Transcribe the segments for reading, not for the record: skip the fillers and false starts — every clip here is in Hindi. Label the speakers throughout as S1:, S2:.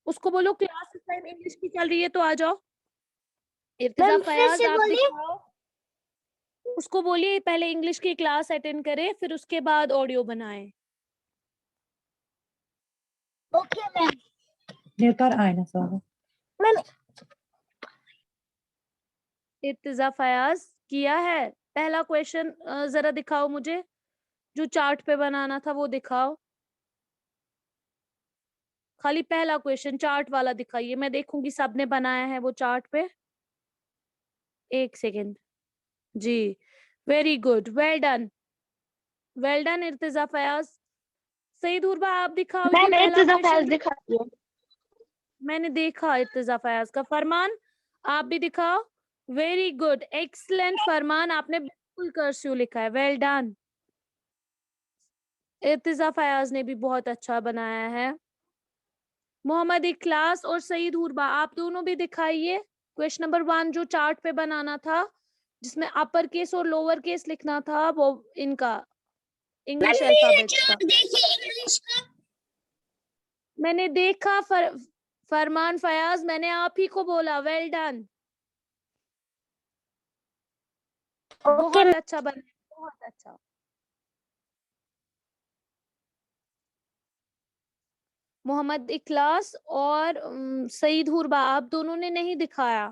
S1: उसको बोलो क्लास इस टाइम इंग्लिश की चल रही है तो आ जाओ। इर्तिजा फयाज आप दिखाओ। उसको बोलिए पहले इंग्लिश की क्लास अटेंड करे, फिर उसके बाद ऑडियो बनाए।
S2: Okay ma'am.
S3: लेकर आए ना सर।
S2: मैम
S1: इर्तिजा फयाज किया है? पहला क्वेश्चन जरा दिखाओ मुझे, जो चार्ट पे बनाना था वो दिखाओ। खाली पहला क्वेश्चन चार्ट वाला दिखाइए, मैं देखूंगी सबने बनाया है वो चार्ट पे। एक सेकेंड जी। Very good, well done, well done Irtiza Fayaz. Syed Urwa आप दिखाओ ये
S2: मैम
S1: पहला
S2: इर्तिजा फयाज
S1: क्वेश्चन।
S2: दिखाती है।
S1: मैंने देखा इर्तिजा फयाज का। फरमान आप भी दिखाओ। वेरी गुड, एक्सलेंट फरमान, आपने बिल्कुल कर्सिव लिखा है, वेल डन। इर्तिजा फयाज ने भी बहुत अच्छा बनाया है। मोहम्मद इखलास और सईद हुरबा आप दोनों भी दिखाइए क्वेश्चन नंबर 1 जो चार्ट पे बनाना था, जिसमें अपर केस और लोअर केस लिखना था, वो इनका इंग्लिश अल्फाबेट्स का। मैंने देखा फरमान फयाज, मैंने आप ही को बोला, वेल डन, बहुत अच्छा बना, बहुत अच्छा। मोहम्मद इखलास और सईद हुरबा आप दोनों ने नहीं दिखाया,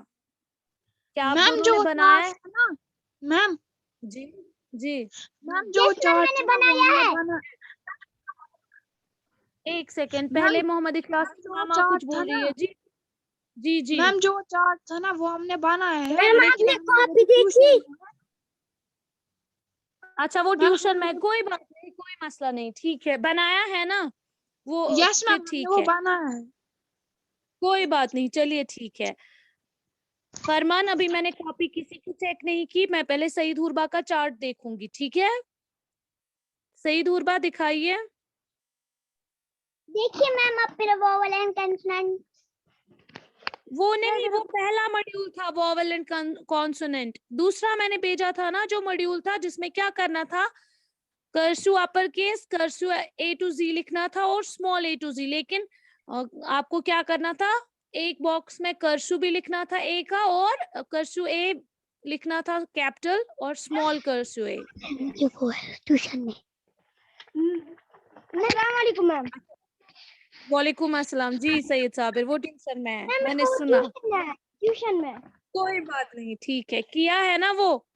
S1: क्या आप
S2: मैम
S1: दोनों
S2: जो
S1: ने बनाया है?
S2: ना मैम,
S1: जी जी।
S2: मैम जो चार्ट मैंने बनाया है।
S1: एक सेकेंड,
S2: मैम
S1: पहले मोहम्मद इखलास की
S2: जो
S1: मामा
S2: चार्ट
S1: कुछ
S2: था
S1: बोल रही
S2: ना,
S1: है। जी जी जी।
S2: मैम जो चार्ट था ना वो हमने बनाया है,
S1: मैम
S2: लेकिन
S1: आपने
S2: हमने
S1: कॉपी
S2: अभी ट्यूशन
S1: देखी? अच्छा वो
S2: मैम
S1: ट्यूशन में, कोई बात नहीं, कोई मसला नहीं, ठीक है, बनाया है ना वो,
S2: यस
S1: फिर
S2: मैम हमने
S1: ठीक
S2: वो
S1: है,
S2: बनाया है।
S1: कोई बात नहीं, चलिए ठीक है। फरमान अभी मैंने कॉपी किसी की चेक नहीं की, मैं पहले सईद हुरबा का चार्ट देखूंगी, ठीक है? सईद हुरबा दिखाइए।
S2: देखिए मैम अब फिर वोवेल एंड कॉन्सोनेंट।
S1: वो नहीं, वो पहला मॉड्यूल था वोवेल एंड कॉन्सोनेंट। दूसरा मैंने भेजा था ना जो मॉड्यूल था, जिसमें क्या करना था, कर्सू अपर केस, कर्सू ए टू जी लिखना था और स्मॉल ए टू जी। लेकिन आपको क्या करना था, एक बॉक्स में कर्सू भी लिखना था ए का, और कर्सू ए लिखना था कैपिटल और स्मॉल कर्सू ए।
S2: जो वो है ट्यूशन में। अस्सलाम वालेकुम मैम।
S1: वालेकुम अस्सलाम जी। सैयद साबिर वो ट्यूशन में है, मैंने
S2: वो
S1: सुना।
S2: ट्यूशन में।
S1: कोई बात नहीं, ठीक है, किया है ना वो।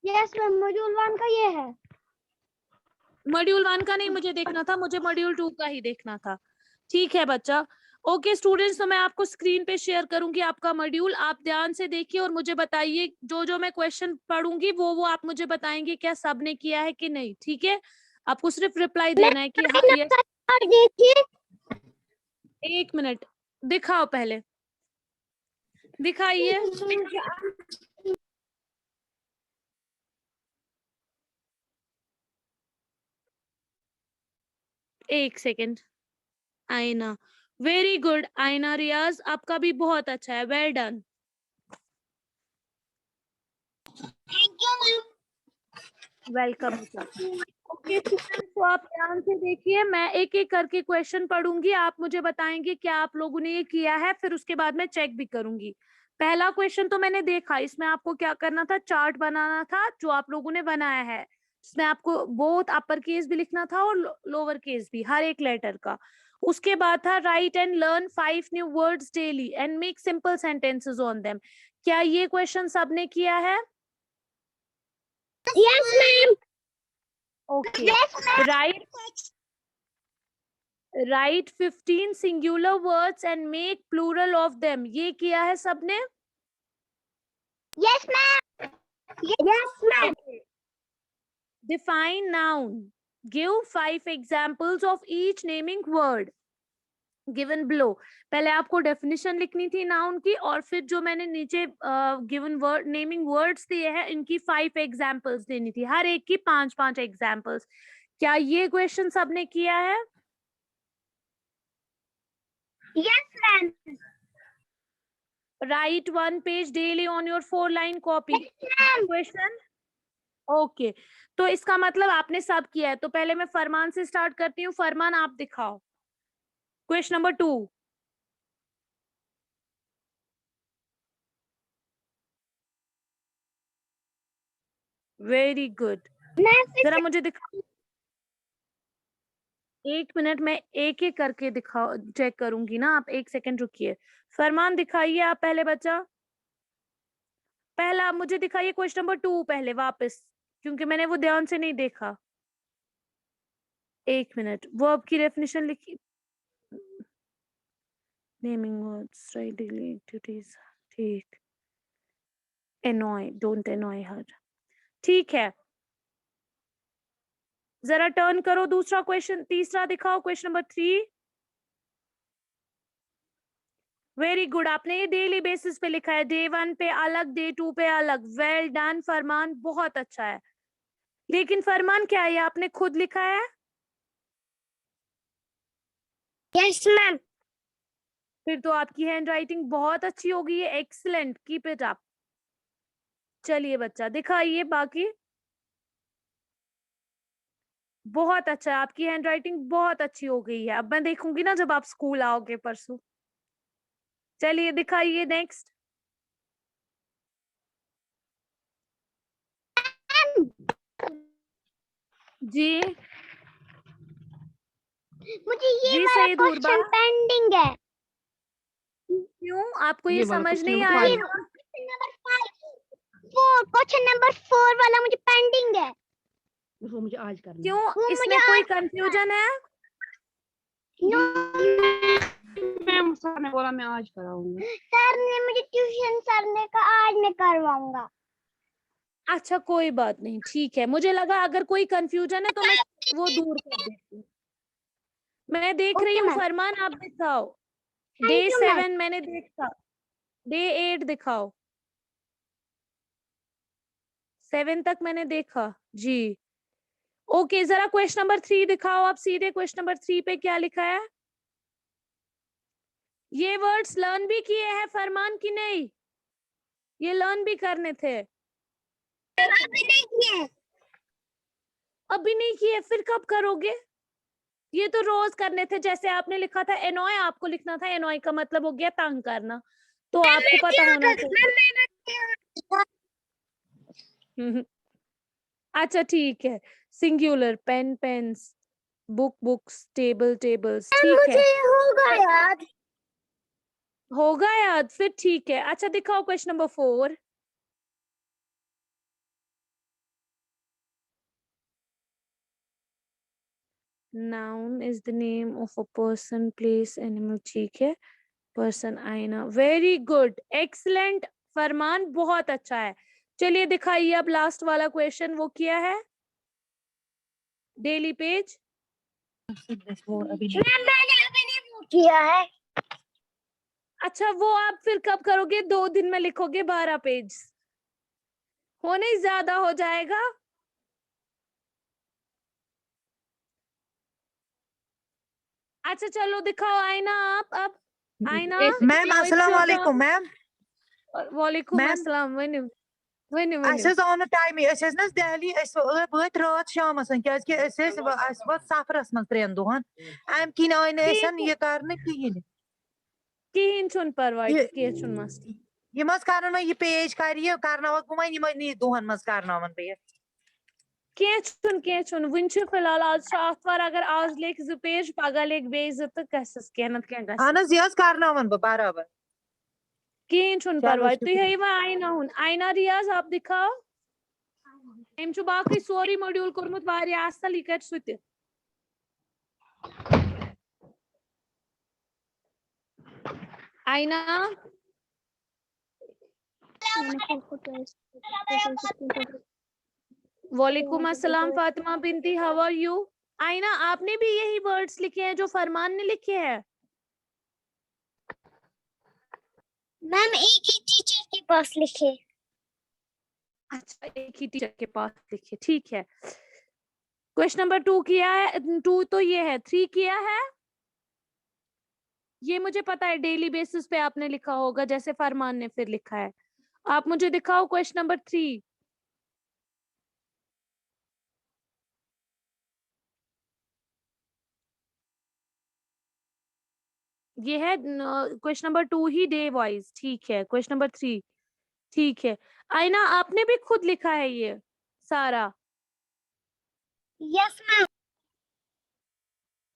S2: यस मैम मॉड्यूल 1 का ये है।
S1: मॉड्यूल 1 का नहीं मुझे देखना था, मुझे मॉड्यूल 2 का ही देखना था। ठीक है बच्चा। ओके स्टूडेंट्स, तो मैं आपको स्क्रीन पे शेयर करूंगी आपका मॉड्यूल, आप ध्यान से देखिए और मुझे बताइए, जो जो मैं क्वेश्चन पढ़ूंगी वो आप मुझे बताएंगे क्या सबने किया है कि नहीं, ठीक है? आपको सिर्फ रिप्लाई देना है कि हाँ यस।
S2: देखिए
S1: 1 मिनट, दिखाओ पहले, दिखाइए। एक सेकेंड। आईना, वेरी गुड आईना रियाज, आपका भी बहुत अच्छा है, well done.
S2: Thank you ma'am.
S1: Welcome. Okay students, तो आप ध्यान से देखिए, मैं एक एक करके क्वेश्चन पढ़ूंगी, आप मुझे बताएंगे क्या आप लोगों ने ये किया है, फिर उसके बाद मैं चेक भी करूंगी। पहला क्वेश्चन तो मैंने देखा, इसमें आपको क्या करना था, चार्ट बनाना था जो आप लोगों ने बनाया है, इसमें आपको बोथ अपर केस भी लिखना था और लोअर केस भी, हर एक लेटर का। उसके बाद था write and learn 5 new words daily and make simple sentences on them. क्या ये क्वेश्चन सबने किया है?
S2: Yes ma'am.
S1: Okay. Write 15 singular words and make plural of them, ये किया है सबने?
S2: Yes ma'am. Yes ma'am.
S1: Define noun, give 5 examples of each naming word given below. पहले आपको डेफिनेशन लिखनी थी नाउन की, और फिर जो मैंने नीचे गिवन वर्ड नेमिंग वर्ड्स दिए हैं इनकी 5 एग्जांपल्स देनी थी, हर एक की 5-5 एग्जांपल्स। क्या ये क्वेश्चन सबने किया है?
S2: Yes ma'am.
S1: Right 1 page daily on your 4-line copy question. Okay, तो इसका मतलब आपने सब किया है। तो पहले मैं फरमान से स्टार्ट करती हूँ, फरमान आप दिखाओ क्वेश्चन नंबर 2। Very good.
S2: मैं
S1: जरा मुझे दिखाओ, 1 मिनट में एक एक करके दिखाओ, चेक करूंगी ना, आप 1 सेकंड रुकिए। फरमान दिखाइए आप पहले बच्चा। पहला आप मुझे दिखाइए क्वेश्चन नंबर 2 पहले वापस, क्योंकि मैंने वो ध्यान से नहीं देखा। 1 मिनट, वो आपकी डेफिनेशन लिखी। Naming words, right, daily activities, ठीक। एनॉय, डोंट एनॉय हर, ठीक है। जरा टर्न करो दूसरा क्वेश्चन, तीसरा दिखाओ, क्वेश्चन नंबर 3। वेरी गुड, आपने ये डेली बेसिस पे लिखा है, डे 1 पे अलग, डे 2 पे अलग। वेल डन फरमान, बहुत अच्छा है। लेकिन फरमान क्या है, ये आपने खुद लिखा है?
S2: Yes ma'am.
S1: फिर तो आपकी हैंड राइटिंग बहुत अच्छी होगी, ये एक्सीलेंट, कीप इट अप। चलिए बच्चा दिखाइए बाकी। बहुत अच्छा, आपकी हैंड राइटिंग बहुत अच्छी हो गई है। अब मैं देखूंगी ना जब आप स्कूल आओगे परसों। चलिए दिखाइए नेक्स्ट। जी
S2: मुझे ये
S1: जी
S2: वाला
S1: सईद हुरबा,
S2: क्वेश्चन पेंडिंग है।
S1: क्यों आपको ये
S4: ये वाला
S1: समझ
S4: क्वेश्चन
S1: नहीं
S4: नंबर
S1: आ रही?
S2: नंबर 4, क्वेश्चन नंबर 4 वाला मुझे पेंडिंग है।
S4: वो मुझे आज करना है।
S1: क्यों,
S2: वो
S1: इसमें
S2: मुझे
S1: कोई
S2: आज
S1: कंफ्यूजन है?
S2: नो
S4: मैम सर ने बोला मैं आज कराऊंगा।
S2: सर ने मुझे ट्यूशन सर ने कहा आज मैं करवाऊंगा।
S1: अच्छा कोई बात नहीं, ठीक है। मुझे लगा अगर कोई कंफ्यूजन है तो मैं वो दूर कर देती हूँ। मैं देख रही
S2: ओके
S1: हूँ
S2: मैम।
S1: फरमान, आप दिखाओ। Day
S2: thank you ma'am.
S1: 7 मैंने देखा, डे 8 दिखाओ। 7 तक मैंने देखा जी। ओके, जरा क्वेश्चन नंबर 3 दिखाओ आप सीधे। क्वेश्चन नंबर 3 पे क्या लिखा है? ये वर्ड्स लर्न भी किए हैं फरमान की नहीं? ये लर्न भी करने थे?
S2: अभी नहीं किए।
S1: अभी नहीं किए, फिर कब करोगे? ये तो रोज करने थे। जैसे आपने लिखा था एनॉय, आपको लिखना था एनॉय का मतलब हो गया तंग करना, तो आपको पता होना चाहिए। अच्छा ठीक है। Singular, pen pens, book books, table tables, ठीक है,
S2: मुझे होगा याद।
S1: होगा याद, फिर ठीक है। अच्छा दिखाओ question number 4। Noun is the name of a person, place, animal, ठीक है। पर्सन, आईना, वेरी गुड, एक्सीलेंट फरमान, बहुत अच्छा है। चलिए दिखाइए अब लास्ट वाला क्वेश्चन, वो किया है डेली पेज।
S3: वो अभी नहीं।
S2: मैंने अभी नहीं किया है।
S1: अच्छा वो आप फिर कब करोगे? 2 दिन में लिखोगे 12 पेज, होने ज्यादा हो जाएगा। अच्छा चलो दिखाओ आईना आप अब। आईना,
S3: मैम अस्सलाम वालेकुम मैम।
S1: वालेकुम
S3: मैम
S1: अस्सलाम। वनियो वनियो
S3: अस
S1: वनियो।
S3: आव टाइम अस ना दिल्ली वत रात शाम क्या सफरस मज 3 दोहन अम किन आय ये कर कहें
S1: कहीं छुन परवाय, कह छुन मसला।
S3: ये कर ये पेज कर कर वन दोहन मज कर पे
S1: कह छुन वन फिलहाल आज आतवार, अगर आज लेख 2 पेज, पगह लेख बे 2 तो गसस कह नत क्या
S3: अहन
S1: गसस।
S3: यह कर बराबर।
S1: कहीं छुन
S3: चलो
S1: परवाय, तुम
S3: शुक्रिया।
S1: हई वह आईना हुन। आईना रियाज आप दिखाओ। अम छु बाकी सोरी मॉड्यूल कोरमुत वारिया असल, यह कर सु त। आईना, वालेकुम अस्सलाम फातिमा बिनती, हाउ आर यू? आईना आपने भी यही वर्ड्स लिखे हैं जो फरमान ने लिखे हैं?
S2: मैम एक ही टीचर के पास लिखे।
S1: अच्छा एक ही टीचर के पास लिखे, ठीक है। क्वेश्चन नंबर 2 किया है, 2 तो ये है, 3 किया है। ये मुझे पता है डेली बेसिस पे आपने लिखा होगा जैसे फरमान ने फिर लिखा है। आप मुझे दिखाओ क्वेश्चन नंबर 3। ये है क्वेश्चन नंबर 2 ही डे वाइज, ठीक है। क्वेश्चन नंबर 3, ठीक है। आईना आपने भी खुद लिखा है ये सारा?
S2: Yes ma'am.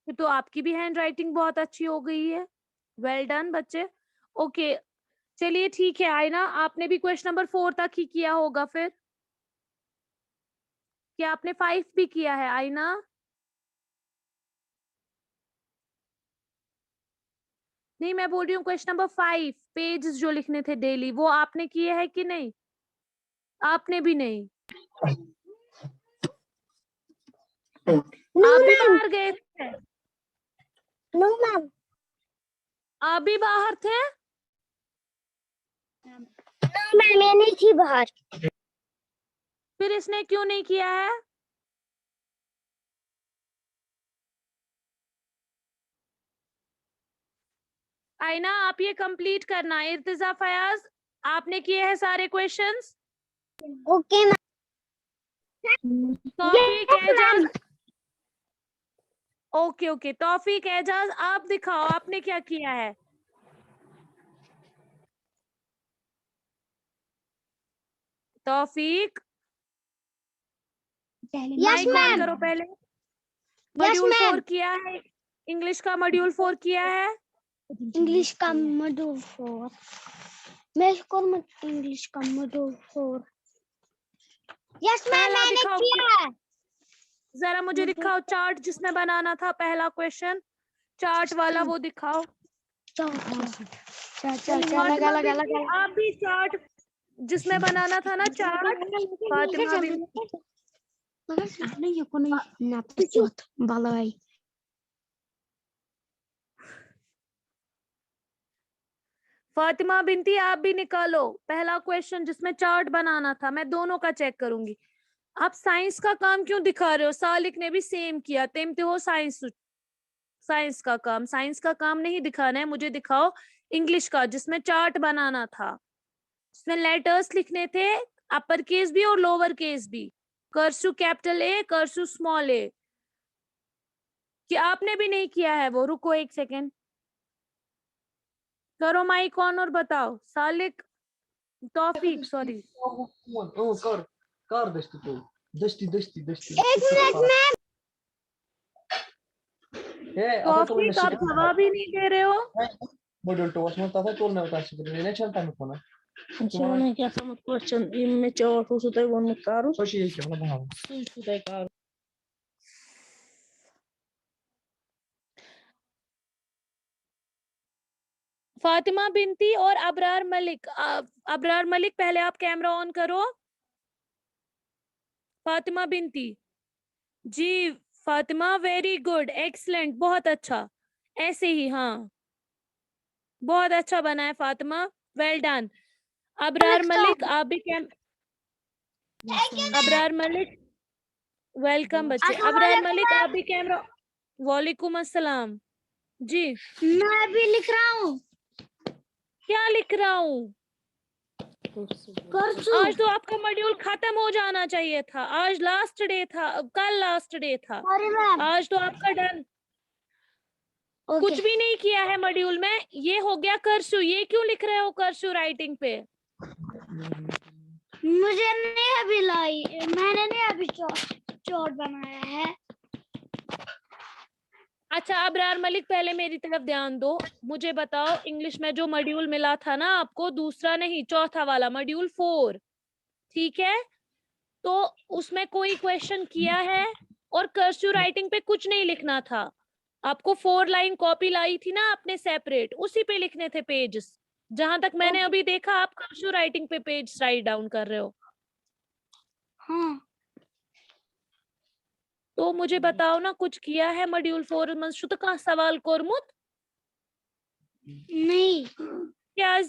S1: तो आपकी भी हैंड राइटिंग बहुत अच्छी हो गई है। वेल डन बच्चे। ओके, चलिए ठीक है। आईना, आपने भी क्वेश्चन नंबर 4 तक ही किया होगा फिर? क्या आपने 5 भी किया है आईना? नहीं, मैं बोल रही हूँ क्वेश्चन नंबर 5 पेजेस जो लिखने थे डेली, वो आपने किए हैं कि नहीं? आपने भी नहीं?
S2: नो
S1: आप भी
S2: मैम।
S1: बाहर गए थे?
S2: No ma'am.
S1: आप भी बाहर थे?
S2: नो मैम, मैं नहीं थी बाहर।
S1: फिर इसने क्यों नहीं किया है? आईना, आप ये कंप्लीट करना। इर्तिजा, फयाज, आपने किए हैं सारे questions?
S2: Okay ma'am.
S1: Taufiq,
S2: yes
S1: Ejaz.
S2: Ma'am.
S1: Okay okay, Taufiq, Ejaz, आप दिखाओ आपने क्या किया है। Taufiq,
S2: yes
S1: mike on
S2: ma'am.
S1: करो पहले।
S2: Yes
S1: module 4
S2: ma'am.
S1: किया है? इंग्लिश का मॉड्यूल 4 किया है?
S2: इंग्लिश का मॉड्यूल 4। मैं इंग्लिश का मॉड्यूल 4। यस मैम,
S1: पहला
S2: मैंने
S1: दिखाओ,
S2: किया है।
S1: जरा मुझे दिखाओ चार्ट जिसमें बनाना था पहला क्वेश्चन, चार्ट वाला वो दिखाओ। फातिमा बिन्ती, आप भी चार्ट जिसमें बनाना था ना चार्ट। फातिमा बिन्ती, फातिमा बिन्ती, आप भी निकालो पहला क्वेश्चन जिसमें चार्ट बनाना था। मैं दोनों का चेक करूंगी। आप साइंस का काम क्यों दिखा रहे हो? सालिक ने भी सेम किया। तेमते हो साइंस, साइंस का काम, साइंस का काम नहीं दिखाना है मुझे, दिखाओ इंग्लिश का जिसमें चार्ट बनाना था, जिसमें लेटर्स लिखने थे, अपर केस भी और लोअर केस भी, कर्सु कैपिटल ए, कर्सु स्मॉल ए। कि आपने भी नहीं किया है वो? रुको एक सेकेंड, करो माइक ऑन और बताओ। सालिक, तौफीक, सॉरी,
S5: कर दस्ती तो दस्ती दस्ती दस्ती
S2: एक मिनट मैम।
S1: तौफीक, आप जवाब ही नहीं दे रहे हो।
S5: मॉड्यूल 2 में था तो मैं बता सकता हूं, नहीं चलता मैं फोन
S3: Sonra क्या समझ क्वेश्चन इनमें चार्ट हो सुते वन मुतारो
S5: सोची ये क्या मतलब
S3: सुते कार
S1: फातिमा बिनती और अबरार मलिक, अबरार मलिक पहले आप कैमरा ऑन करो। फातिमा बिनती जी, फातिमा वेरी गुड, एक्सलेंट, बहुत अच्छा, ऐसे ही, हाँ बहुत अच्छा बना है फातिमा, वेल डन। अबरार मलिक, आप भी कैम अबरार मलिक, वेलकम बच्चे। अबरार मलिक, आप भी कैमरा। वालेकुम अस्सलाम जी।
S2: मैं भी लिख रहा हूँ।
S1: क्या लिख रहा हूँ? आज तो आपका मॉड्यूल खत्म हो जाना चाहिए था, आज लास्ट डे था, कल लास्ट डे था,
S2: सॉरी मैम।
S1: आज तो आपका डन। कुछ भी नहीं किया है मॉड्यूल में। ये हो गया कर्सु, ये क्यों लिख रहे हो कर्सु राइटिंग पे?
S2: मुझे नहीं अभी लाई, मैंने नहीं अभी चोट बनाया है।
S1: अच्छा अबरार मलिक, पहले मेरी तरफ ध्यान दो, मुझे बताओ इंग्लिश में जो मॉड्यूल मिला था ना आपको, दूसरा नहीं चौथा वाला मॉड्यूल 4, ठीक है? तो उसमें कोई क्वेश्चन किया है और कर्सिव राइटिंग पे कुछ नहीं लिखना था। आपको 4 लाइन कॉपी लाई थी ना आपने सेपरेट, उसी पे लिखने थे पेजेस। जहां तक मैंने अभी देखा आप कर्सिव राइटिंग पे पेज राइट डाउन कर रहे हो।
S2: हाँ।
S1: तो मुझे बताओ ना, कुछ किया है मॉड्यूल 4 में? शुद्ध का सवाल कोरमुत
S2: नहीं।
S1: क्या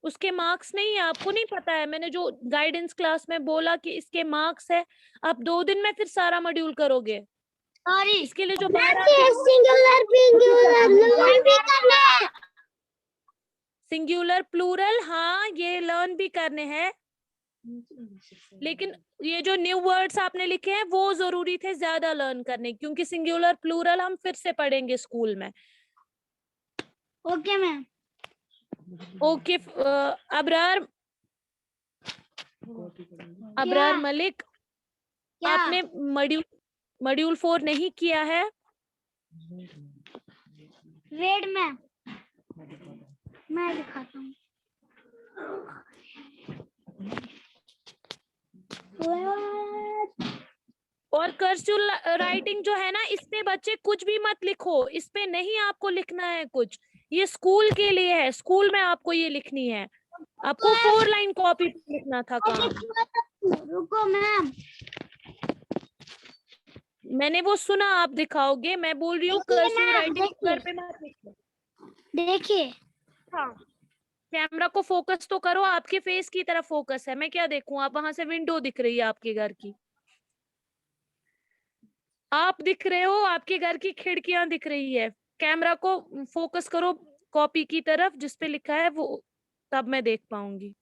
S1: उसके मार्क्स नहीं है? आपको नहीं पता है? मैंने जो गाइडेंस क्लास में बोला कि इसके मार्क्स है, आप 2 दिन में फिर सारा मॉड्यूल करोगे।
S2: सॉरी।
S1: इसके लिए जो
S2: सिंगुलर प्लूरल भी करना है।
S1: सिंगुलर प्लूरल, हाँ ये लर्न भी करने हैं, लेकिन ये जो न्यू वर्ड्स आपने लिखे हैं वो जरूरी थे ज्यादा लर्न करने, क्योंकि सिंगुलर प्लूरल हम फिर से पढ़ेंगे स्कूल में।
S2: Okay ma'am.
S1: Okay Abrar, Abrar Malik,
S2: क्या
S1: आपने मॉड्यूल 4 नहीं किया है?
S2: वेट मैम मैं दिखाता हूँ।
S1: और कर्सिव राइटिंग जो है ना, इस पे बच्चे कुछ भी मत लिखो, इस पे नहीं आपको लिखना है कुछ, ये स्कूल के लिए है, स्कूल में आपको ये लिखनी है, आपको 4 लाइन कॉपी पे लिखना था काम।
S2: रुको मैम,
S1: मैंने वो सुना, आप दिखाओगे, मैं बोल रही हूँ
S2: देखिए
S1: कर्सिव
S2: मैम,
S1: राइटिंग
S2: देखिए।
S1: घर पे मत लिखो।
S2: देखिए
S1: हाँ, कैमरा को फोकस तो करो, आपके फेस की तरफ फोकस है, मैं क्या देखूं? आप वहां से विंडो दिख रही है आपके घर की, आप दिख रहे हो, आपके घर की खिड़कियां दिख रही है, कैमरा को फोकस करो कॉपी की तरफ जिस पे लिखा है वो, तब मैं देख पाऊंगी।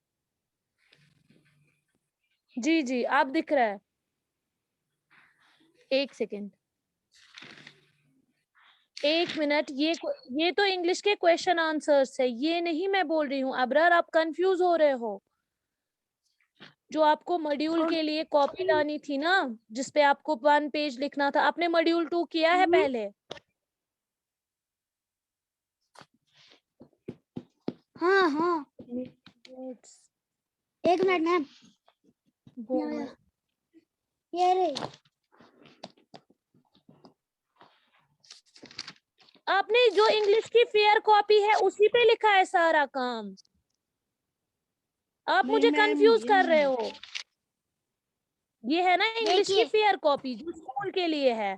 S1: जी जी, आप दिख रहा है। एक सेकेंड, 1 मिनट, ये तो इंग्लिश के क्वेश्चन आंसर्स है, ये नहीं मैं बोल रही हूँ। अबरार, आप कंफ्यूज हो रहे हो, जो आपको मॉड्यूल के लिए कॉपी लानी थी ना, जिसपे आपको 1 पेज लिखना था, आपने मॉड्यूल 2 किया है पहले?
S2: हाँ हाँ, एक मिनट मैम, ये रे
S1: आपने जो इंग्लिश की फेयर कॉपी है उसी पे लिखा है सारा काम, आप मुझे कंफ्यूज कर रहे हो। ये है ना इंग्लिश की
S2: देखिए।
S1: फेयर कॉपी जो स्कूल के लिए है,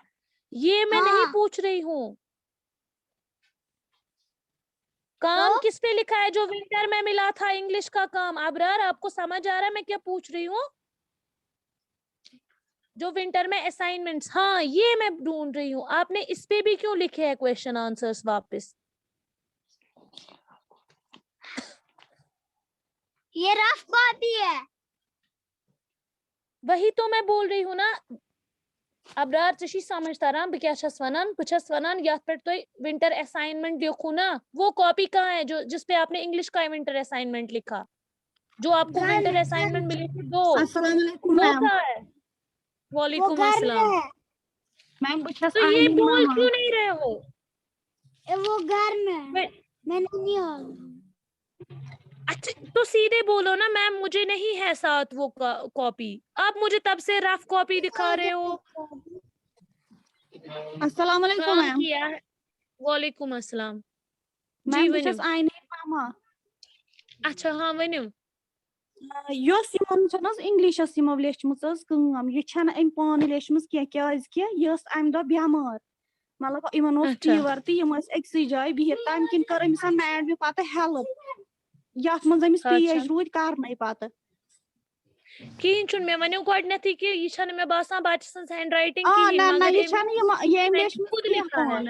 S1: ये मैं नहीं
S2: हाँ।
S1: पूछ रही हूँ। काम
S2: तो
S1: किस पे लिखा है जो विंटर में मिला था इंग्लिश का काम? अबरार, आपको समझ आ रहा है मैं क्या पूछ रही हूँ? जो विंटर में असाइनमेंट्स, हाँ ये मैं ढूंढ रही हूँ, आपने इस पे भी क्यों लिखे हैं क्वेश्चन आंसर्स वापस?
S2: ये रफ कॉपी है।
S1: वही तो मैं बोल रही हूँ ना अबरार, ची समझ तारान बह वनान, बस वनान यथ पे तुम विंटर असाइनमेंट लिखू ना, वो कॉपी कहाँ है जो जिसपे आपने इंग्लिश का विंटर असाइनमेंट लिखा? जो आपको विंटर असाइनमेंट मिली थी 2,
S3: अस्सलाम वालेकुम
S1: वो
S3: मैम।
S1: कहाँ है?
S2: वो
S1: वालेकुम
S2: घर में
S1: अस्सलाम।
S2: है,
S3: मैम बस
S1: तो ये
S3: आईनी
S1: बोल
S3: मामा।
S1: क्यों नहीं रहे हो?
S2: वो घर में है,
S1: मैं-
S2: मैंने नहीं हॉल।
S1: अच्छा तो सीधे बोलो ना मैम, मुझे नहीं है साथ वो कॉपी, आप मुझे तब से रफ कॉपी दिखा रहे हो।
S3: अस्सलाम वालेकुम
S1: काम
S3: मैम।
S1: किया है। वालेकुम अस्सलाम। जी
S3: मैम
S1: वनियो।
S3: बस आईनी मामा।
S1: अच्छा हाँ वनियो।
S3: यस यमन छ न इंग्लिशस यमो लेचमस काम ये छ न पान लेचमस क्या कि यस अम दो बेमार, मतलब इन
S1: अच्छा
S3: फीवर तो अक्सी जाए बिहित, तम किन कर मैडम पत हेल्प यथ मज अमिस
S1: अच्छा
S3: पेज रूद करने पत।
S1: कहीं चुन मे वनियो गोडनेथी कि ये छन मे बासान बच्चे सन्स हैंड राइटिंग
S3: ना
S1: कहीं,
S3: ना
S1: मगर
S3: ये छ ये
S1: मैंने
S3: लेचमस
S1: खुद
S3: क्या
S1: लिखा है।
S3: पान,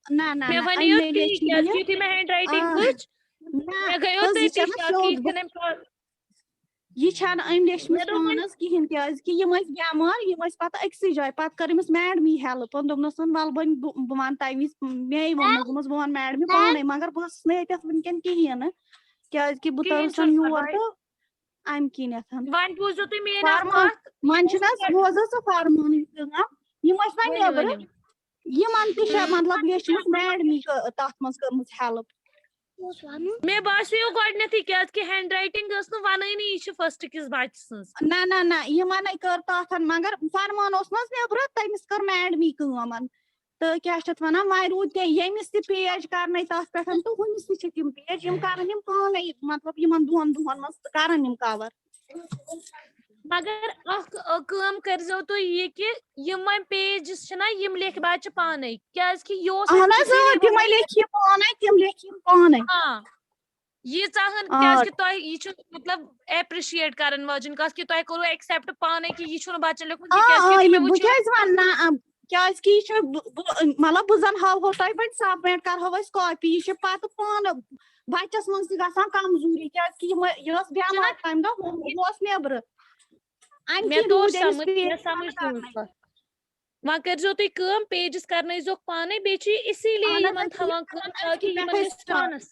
S3: ना ना
S1: मैं
S3: ना
S1: वनियो
S3: अमे
S1: ती
S3: लेच
S1: क्या
S3: ये
S1: युथी मैं हैंड राइटिंग वुच,
S3: ना
S1: मैं गयो
S3: हज
S1: तती
S3: ये
S1: शक कि
S3: स्योद
S1: छन
S3: ये अम लेचमस
S1: मैं दोपन
S3: पानस कहें कि बेमार पत अक्सी जाए पत कर मैडम हेल्प दोपन वल बन बह वन तम वज मे वोनमस बह वन मैडम पाने, मगर बस वनकन कहें क्या बह
S1: कहीं
S3: तवसन
S1: चुन
S3: योर
S1: परवाई।
S3: तो अम किन
S1: वन बूझो तुम मेन अख
S3: फरमान
S1: कथ
S3: मन बोज फरमान वन
S1: वनियो
S3: नबर
S1: वनियो
S3: मतलब लेचमस मैडम तथ मज कर हेल्प।
S1: मैं बासियो गोडनेथी क्या कि हैंड राइटिंग वननी ये फर्स्ट किस बच्चे सन्स।
S3: ना ना ना यमन कर तथन, मगर फरमान नबर तमिस कर मैडम कमन तो क्या वन वन रूद यमिस पेज कर तथ पे तो हुमिस तम पेज कर पाने, मतलब इन दोन दोहन मज कर कवर।
S1: मगर अम करजो तो ये कि यम पेज यम लिख बच्चे पाने क्या कि
S3: अहन
S1: सीधे
S3: तम
S1: वन
S3: लेख पाने तम लेख पाने।
S1: हाँ ये चाहन क्या कि तुम यह मतलब एप्रिशिएट करन वजन कथ कि तुम करो एक्सेप्ट पाने कि यह बच्चन लिखुत कि मैं
S3: बह
S1: वो
S3: वन क्या मतलब बह जन हाव तुम पे सबमिट कर कॉपी यह पत पान बच्चस मज कमजोरी क्या बेमार तम दह नबर अम
S1: मैं
S3: कि
S1: तोर
S3: रूद अमिस
S1: समझ मैं समझ
S3: पेज
S1: वह करजो तुम पेजस कर पाने बे इसीलिए
S3: अहन
S1: यमन थवान कि यमन गस
S3: पे
S1: पानस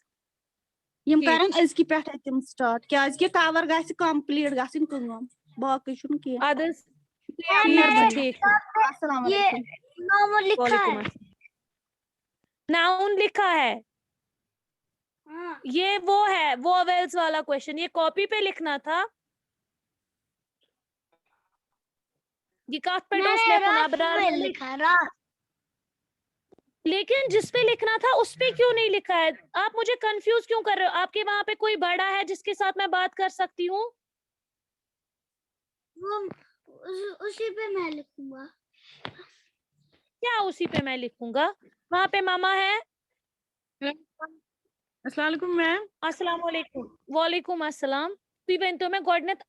S3: यम
S1: ठीक।
S3: करन अजकि पेठ तम स्टार्ट क्या कि कवर गसि कंप्लीट गसिन कम बाकी छुन की
S1: आदर्श
S3: मेहरबानी
S1: ठीक
S3: अस्सलाम
S2: ये
S3: वालेकुम
S2: नॉर्मल लिखा
S1: वालेकुम
S2: है।
S1: अस्सलाम। नाउन लिखा है,
S2: हाँ
S1: ये वो है वोवेल्स वाला क्वेश्चन, ये कॉपी पे लिखना था। ये काट पे
S2: मैंने
S1: लेखुन
S2: रात
S1: अबरार
S2: में
S1: में
S2: लिखा है, रात।
S1: लेकिन जिस पे लिखना था उस पे क्यों नहीं लिखा है? आप मुझे कंफ्यूज क्यों कर रहे हो? आपके वहां पे कोई बड़ा है जिसके साथ मैं बात कर सकती हूँ?
S2: वो उसी पे मैं लिखूंगा।
S1: क्या उसी पे मैं लिखूंगा? वहां पे मामा है।
S4: अस्सलाम वालेकुम मैम।
S1: अस्सलाम वालेकुम। वालेकुम अस्सलाम। तुई वन तो मैं गोडनेथ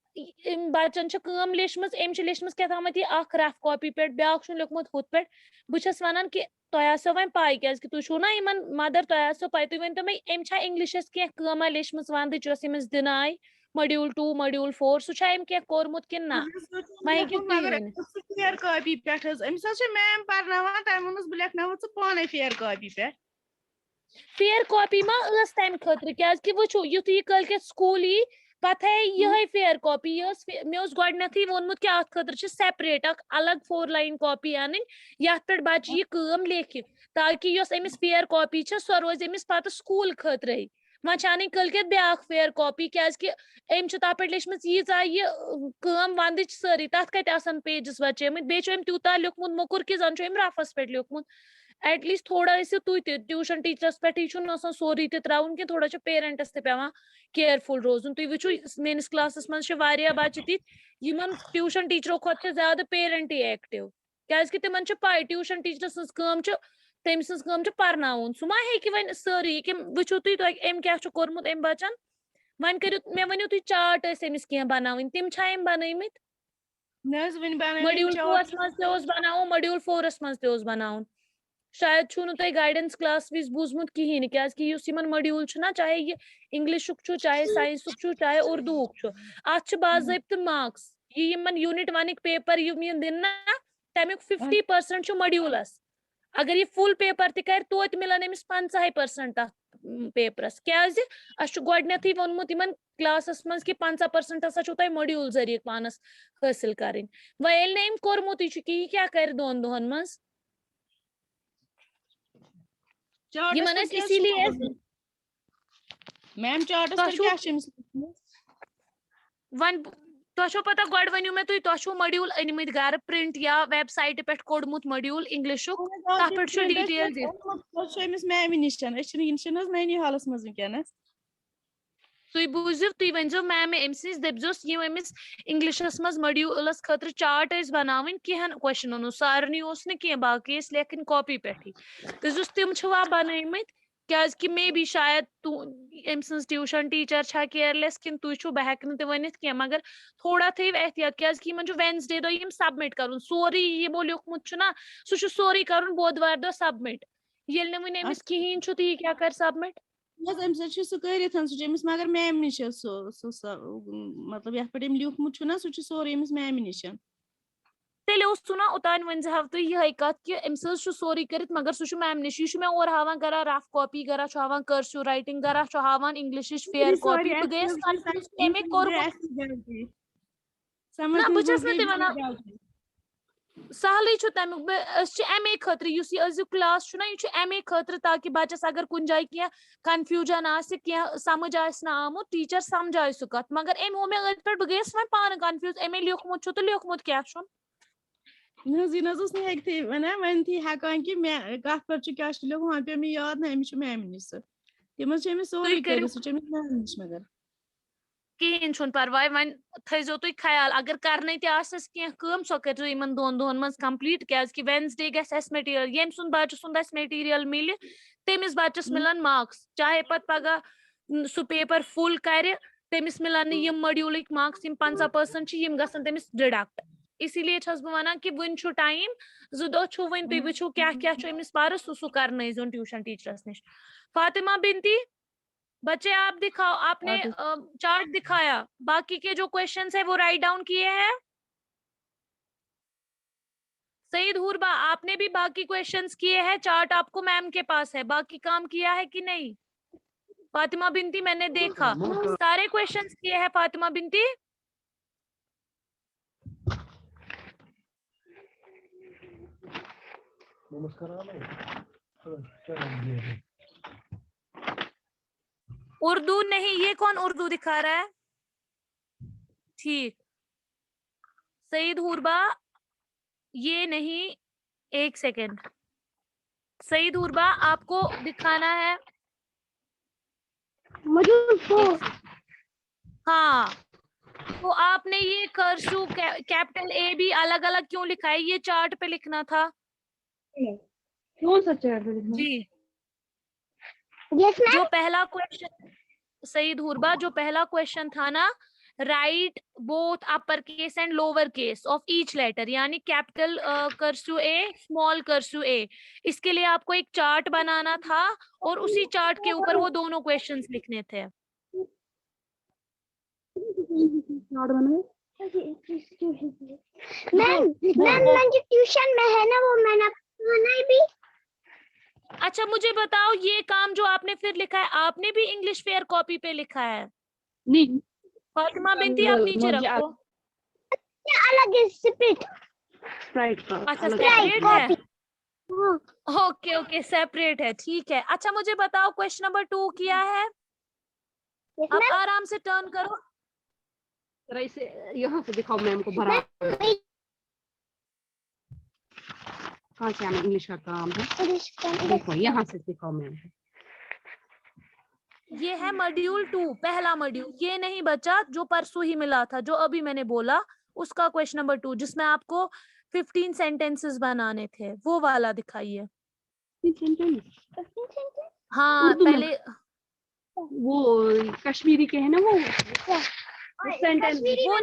S1: बच्चन छ काम लेशमस एम छ लेशमस क्या थामत ये अख रफ कॉपी पे ब्याक छु लिखमत हुत पे बुछस वनान कि तोय आसो वन पाई क्या कि तु छु ना इमन मदर तोय आसो पाई तुई वन तो मैं एम छ इंग्लिशस के कामा लेशमस वंद चोस इमस दिनाय मॉड्यूल 2 मॉड्यूल 4 सु छ एम के कोरमुत किन ना मैं कि तुई
S4: मगर
S1: वन
S4: फेयर कॉपी पे अमिस मैम पढ़नावान तम वोनस बह लेखनाव पाने फेयर कॉपी पे
S1: फेयर कॉपी मा स तम खतर क्या कि वो युत यह कल के स्कूल यी पत है यह फेयर कॉपी मे गोडनेथी वोनमुत कि अत खतर सेपरेट अलग 4 लाइन कॉपी अन यथ पे बच्चे यह काम लेखि ताकि अमिस फेयर कॉपी सो रोज अमिस पत स्कूल खतर वह अन कल के ब्या फेयर कॉपी क्या अम तथ पे लेचम यीज यह वंद सारी तथ कत पेजस बचे बे तूता लिखमुत मोकुर कि जन अम रफस पे लिखमुत एटलीस्ट थोड़ा तुई ट्यूशन टीचरस पे सोरी त्राउन कि थोड़ा पेरेंटस पे केयरफुल रोजन तुई वो मेनिस क्लासस मज बच्चे तिथ यमन ट्यूशन टीचरों खुद ज्यादा पेरेंट ही एक्टिव क्या तिमन पाई ट्यूशन टीचर सज तम सज पर्नाउन सह मा हेकि वन सारी कि वो तुई अम क्या कोर्मुत अम बचन वन करू मे वनु तुई चार्ट अमिस कह बनावन तिम अम बनमित मॉड्यूल 2 मज बनाओ मॉड्यूल 4 मज बनाउन शायद छु तुम गाइडेंस क्लास विज बूजमुत कहें क्या मॉड्यूल ना चाहे ये इंग्लिश चाहे साइंस चाहे उर्दू अत बाज़ाब्त मार्क्स ये यूनिट 1 पेपर यम दिन ना तमिक 50% मॉड्यूलस अगर ये फुल पेपर तर तो मिलन अमिस 50% तथ पेपरस क्या गोडनेथी वोनमुत इन क्लासस मज कि 50% हसा तुम मॉड्यूल जरिए पानस हासिल करें वह ना कोर्मुत कहीं क्या कर 2 दोहन मज इसीलिए
S4: मैम चार्टस पे क्या
S1: वन तो पता गोड वनु मे तुम मॉड्यूल अनमित घर प्रिंट या वेबसाइट पे कोड़मुत मॉड्यूल इंग्लिश तथ पे डिटेल
S4: मैम निश नैनी हालस मज वनकस
S1: तुई बूझो तुई वनजो मैम अमिस नश दपजोस यम अमिस इंग्लिशस मज मॉड्यूलस खतर चार्ट बनावन कहन क्वेश्चन सारनी कह बाकी लेखन कॉपी पे दस तिम बनमित क्या कि मे बी शायद अम सज ट्यूशन टीचर छा केयरलेस कि तुम बह हे वनित कह मगर थोड़ा थो एहतियात क्या वेंसडे दो सबमिट कर सोरी यमो लिखमुत ना सह सोरी कर बुधवार दो सबमिट ये वन अमिस कहें तो यह क्या कर सबमिट
S4: मगर मैम निश मतलब ये पे लिखमुत ना सह सोरे मैम निश
S1: तेल ना ओतान वन तुम यह कत कि अम्स सोरी कर मगर सह मैम निश यह मे और हावान गरा रफ कॉपी गरा हावान कर्सिव राइटिंग गरा हावान इंग्लिश फेयर कॉपी बह गई कंफ्यूज अमे कोर्मुत ना बस वन सहल तमुक एमे खतर अजुक क्लास यह एमे खतर ताकि बच्चस अगर कुछ जाए कह कन्फ्यूजन कह समझ ना आमुत टीचर समझाए सह कत मगर अम हो मे अत पे बह गई पान कन्फ्यूज अमे लिखमुत तो लिखमुत क्या
S4: यह वन वन थी हेकान कि कत पे क्या लिखुन वह पे मे याद ना अमिस मैम निश तम सोरे कर मैम निश मगर
S1: कहें परवाय वन थो तुम ख्याल अगर करने तस कह सो कर 2 दोहन मज कम्प्लीट क्या वेंसडे गस मटीरियल यम सुंद बच्चे सुंद मटीरियल मिल तमिस बच्चस मिलन मार्क्स चाहे पत पगह सह पेपर फुल कर तमिस मिलन यम मॉड्यूल मार्क्स 50% यम गसन तमिस डिडक्ट इसीलिए बह वन कि वन टाइम 2 दो वन तुम वो क्या क्या अमिस पर सह कर ट्यूशन टीचरस निश फातिमा बिनती बच्चे आप दिखाओ आपने चार्ट दिखाया बाकी के जो क्वेश्चंस है वो राइट डाउन किए हैं सईद हुरबा आपने भी बाकी क्वेश्चंस किए हैं चार्ट आपको मैम के पास है बाकी काम किया है कि नहीं फातिमा बिनती मैंने देखा सारे क्वेश्चंस किए हैं फातिमा बिनती। उर्दू नहीं, ये कौन उर्दू दिखा रहा है? ठीक, सईद हुरबा ये नहीं, एक सेकेंड। सईद हुरबा आपको दिखाना है
S2: मॉड्यूल 4।
S1: हाँ, तो आपने ये कर्सू कैपिटल ए भी अलग अलग क्यों लिखा है? ये चार्ट पे लिखना था।
S4: कौन सा चार्ट
S1: जी,
S2: यस मैम।
S1: जो पहला क्वेश्चन सईद हुरबा, जो पहला क्वेश्चन था ना, write both upper case and lower case of each letter, यानी capital cursive A, small cursive A, इसके लिए आपको एक चार्ट बनाना था और उसी चार्ट के ऊपर वो दोनों क्वेश्चंस लिखने थे।
S2: मैम जो ट्यूशन में है ना वो मैंने बनाई भी।
S1: अच्छा मुझे बताओ, ये काम जो आपने फिर लिखा है, आपने भी इंग्लिश फेयर कॉपी पे लिखा है?
S4: नहीं,
S1: फातिमा बिनती आप नीचे रखो।
S2: अलग है, सेपरेट।
S1: अच्छा सेपरेट है, ओके ओके सेपरेट है, ठीक है। अच्छा मुझे बताओ, क्वेश्चन नंबर 2 किया है? आप आराम से टर्न करो।
S6: जरा इसे यहाँ से दिखाओ मैम को भरा। कहाँ से हमें इंग्लिश का काम है? देखो यहाँ से दिखाओ मैम।
S1: ये है मॉड्यूल 2, पहला मॉड्यूल। ये नहीं बचा जो परसों ही मिला था, जो अभी मैंने बोला, उसका क्वेश्चन नंबर 2, जिसमें आपको 15 सेंटेंसेस बनाने थे, वो वाला दिखाइए। हाँ पहले
S6: वो कश्मीरी के है ना वो सेंटेंस।
S1: वो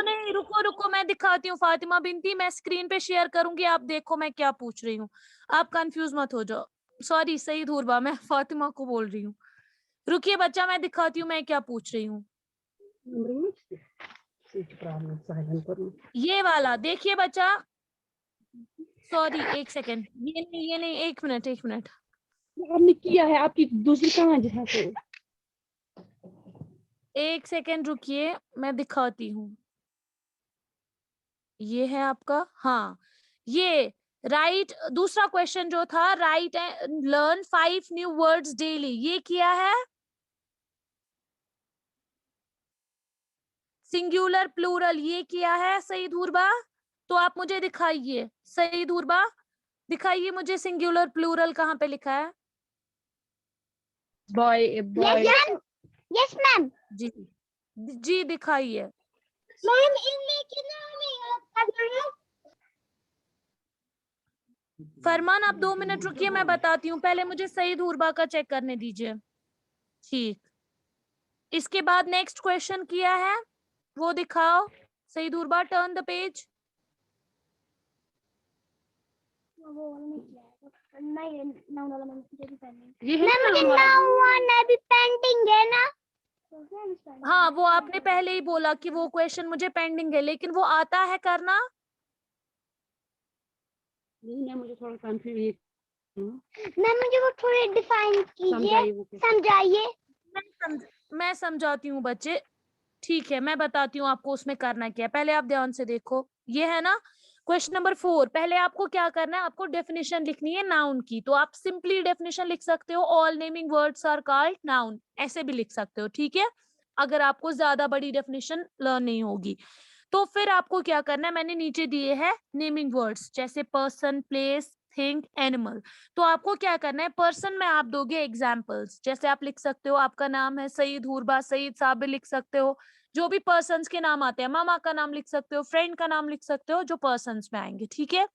S1: नहीं, रुको मैं दिखाती हूँ फातिमा बिनती, मैं स्क्रीन पे शेयर करूंगी, आप देखो मैं क्या पूछ रही हूँ, आप कंफ्यूज मत हो जाओ। सॉरी सईद हुरबा, मैं फातिमा को बोल रही हूँ। रुकिए बच्चा, मैं दिखाती हूँ मैं क्या पूछ रही हूँ। ये वाला देखिए बच्चा, सॉरी एक सेकेंड, ये नहीं, एक मिनट
S6: आपने किया है, आपकी दूसरी कहाँ है जहाँ से?
S1: एक सेकेंड रुकिए, मैं दिखाती हूँ। ये है आपका, हाँ ये राइट, दूसरा क्वेश्चन जो था, write and learn 5 new words daily, ये किया है? सिंगुलर प्लूरल ये किया है सईद हुरबा? तो आप मुझे दिखाइए, सईद हुरबा दिखाइए मुझे, सिंगुलर प्लूरल कहाँ पे लिखा है?
S6: Boy
S2: yes ma'am.
S1: जी दिखाइए।
S2: मैम इनमें कितना
S1: फरमान आप 2 मिनट रुकिए, मैं बताती हूँ, पहले मुझे सईद हुरबा का चेक करने दीजिए। ठीक, इसके बाद नेक्स्ट क्वेश्चन किया है, वो दिखाओ सईद हुरबा, टर्न द पेज।
S6: ये है
S2: मुझे पेंटिंग है ना।
S1: हाँ वो आपने पहले ही बोला कि वो क्वेश्चन मुझे पेंडिंग है, लेकिन वो आता है करना?
S6: नहीं, मुझे थोड़ा कंफ्यूज।
S2: मैम मुझे वो थोड़े डिफाइन कीजिए, समझाइए।
S1: मैं समझाती हूँ बच्चे, ठीक है मैं बताती हूँ आपको उसमें करना क्या है। पहले आप ध्यान से देखो, ये है ना क्वेश्चन नंबर 4, पहले आपको क्या करना है, आपको डेफिनेशन लिखनी है नाउन की। तो आप सिंपली डेफिनेशन लिख सकते हो, all naming words are called noun, ऐसे भी लिख सकते हो, ठीक है, अगर आपको ज्यादा बड़ी डेफिनेशन लर्न नहीं होगी। तो फिर आपको क्या करना है, मैंने नीचे दिए हैं नेमिंग वर्ड्स, जैसे पर्सन, प्लेस, थिंग, एनिमल। तो आपको क्या करना है, पर्सन में आप दोगे एग्जाम्पल्स, जैसे आप लिख सकते हो आपका नाम है सईद हुरबा, सईद साबिर लिख सकते हो, जो भी पर्सन्स के नाम आते हैं, मामा का नाम लिख सकते हो, फ्रेंड का नाम लिख सकते हो, जो पर्सन्स में आएंगे, ठीक है।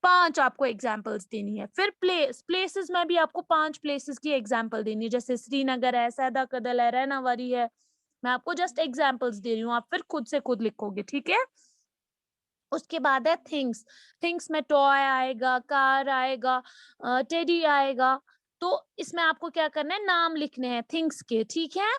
S1: 5 आपको एग्जाम्पल्स देनी है। फिर प्लेसेस में भी आपको 5 प्लेसेस की एग्जाम्पल देनी है, जैसे श्रीनगर है, सैदा कदल है, रैनावरी है, मैं आपको जस्ट एग्जाम्पल्स दे रही हूँ, आप फिर खुद से खुद लिखोगे, ठीक है। उसके बाद है थिंग्स में टॉय आएगा, कार आएगा, टेडी आएगा। तो इसमें आपको क्या करना है, नाम लिखने हैं थिंग्स के, ठीक है,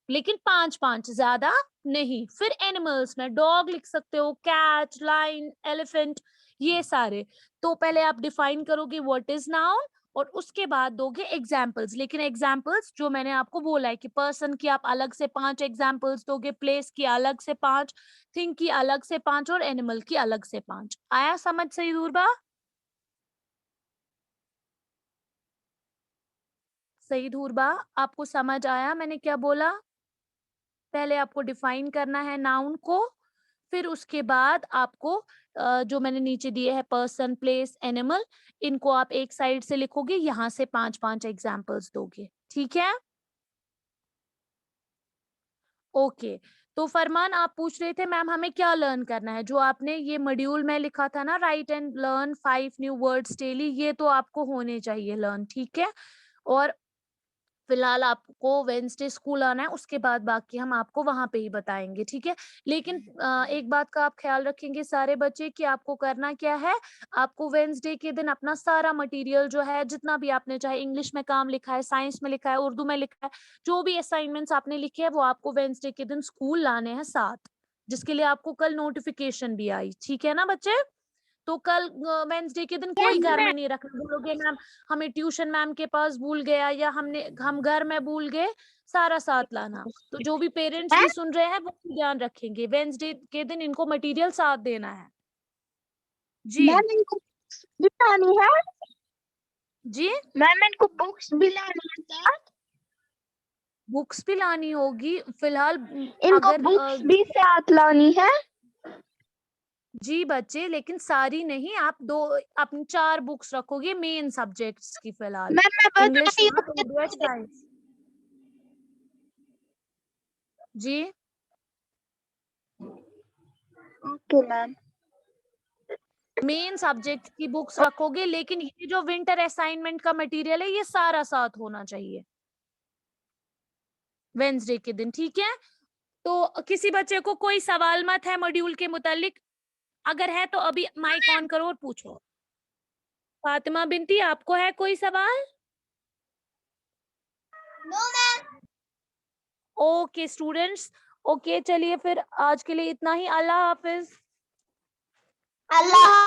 S1: लेकिन 5 ज्यादा नहीं। फिर एनिमल्स में डॉग लिख सकते हो, कैट, लाइन, एलिफेंट, ये सारे। तो पहले आप डिफाइन करोगे व्हाट इज नाउन, और उसके बाद दोगे एग्जाम्पल्स। लेकिन एग्जाम्पल्स जो मैंने आपको बोला है कि पर्सन की आप अलग से 5 एग्जाम्पल्स दोगे, प्लेस की अलग से 5, थिंग की अलग से 5 और एनिमल की अलग से 5। आया समझ सही दूरबा? सही धूरबा, आपको समझ आया मैंने क्या बोला? पहले आपको डिफाइन करना है नाउन को, फिर उसके बाद आपको जो मैंने नीचे दिए है पर्सन, प्लेस, एनिमल, इनको आप एक साइड से लिखोगे, यहाँ से 5-5 एग्जाम्पल्स दोगे। ठीक है? ओके। तो फरमान आप पूछ रहे थे मैम हमें क्या लर्न करना है? जो आपने ये मॉड्यूल में लिखा था ना, right and learn 5 new words daily, ये तो आपको होने चाहिए लर्न। ठीक है? और फिलहाल आपको वेडनेसडे स्कूल आना है, उसके बाद बाकी हम आपको वहां पे ही बताएंगे। ठीक है? लेकिन एक बात का आप ख्याल रखेंगे सारे बच्चे कि आपको करना क्या है, आपको वेडनेसडे के दिन अपना सारा मटेरियल जो है, जितना भी आपने चाहे इंग्लिश में काम लिखा है, साइंस में लिखा है, उर्दू में लिखा है, जो भी असाइनमेंट्स आपने लिखे हैं वो आपको वेडनेसडे के दिन स्कूल लाने हैं साथ, जिसके लिए आपको कल नोटिफिकेशन भी आई। ठीक है ना बच्चे? तो कल वेडनेसडे के दिन कोई घर में नहीं रखना, बोलोगे मैम हमें ट्यूशन मैम के पास भूल गया या हम घर में भूल गए, सारा साथ लाना। तो जो भी पेरेंट्स भी सुन रहे हैं वो ध्यान रखेंगे, वेडनेसडे के दिन इनको मटेरियल साथ देना है। जी
S2: मैम इनको भी लानी है?
S1: जी,
S2: मैम इनको बुक्स भी लानी है साथ?
S1: बुक्स भी लानी होगी फिलहाल।
S2: इनको
S1: अगर
S2: बुक्स भी साथ लानी है?
S1: जी बच्चे, लेकिन सारी नहीं, आप 4 बुक्स रखोगे मेन सब्जेक्ट्स की फिलहाल,
S2: मैम मैं बता
S1: इंग्लिश,
S2: रही
S1: मैथ, उर्दू और साइंस। जी
S2: ओके मैम।
S1: मेन सब्जेक्ट की बुक्स रखोगे, लेकिन ये जो विंटर असाइनमेंट का मटेरियल है ये सारा साथ होना चाहिए वेडनेसडे के दिन। ठीक है? तो किसी बच्चे को कोई सवाल मत है मॉड्यूल के मुतालिक? अगर है तो अभी माइक ऑन करो और पूछो। फातिमा बिनती, आपको है कोई सवाल?
S2: No ma'am.
S1: Okay students, okay चलिए फिर आज के लिए इतना ही। अल्लाह हाफिज।
S2: अल्लाह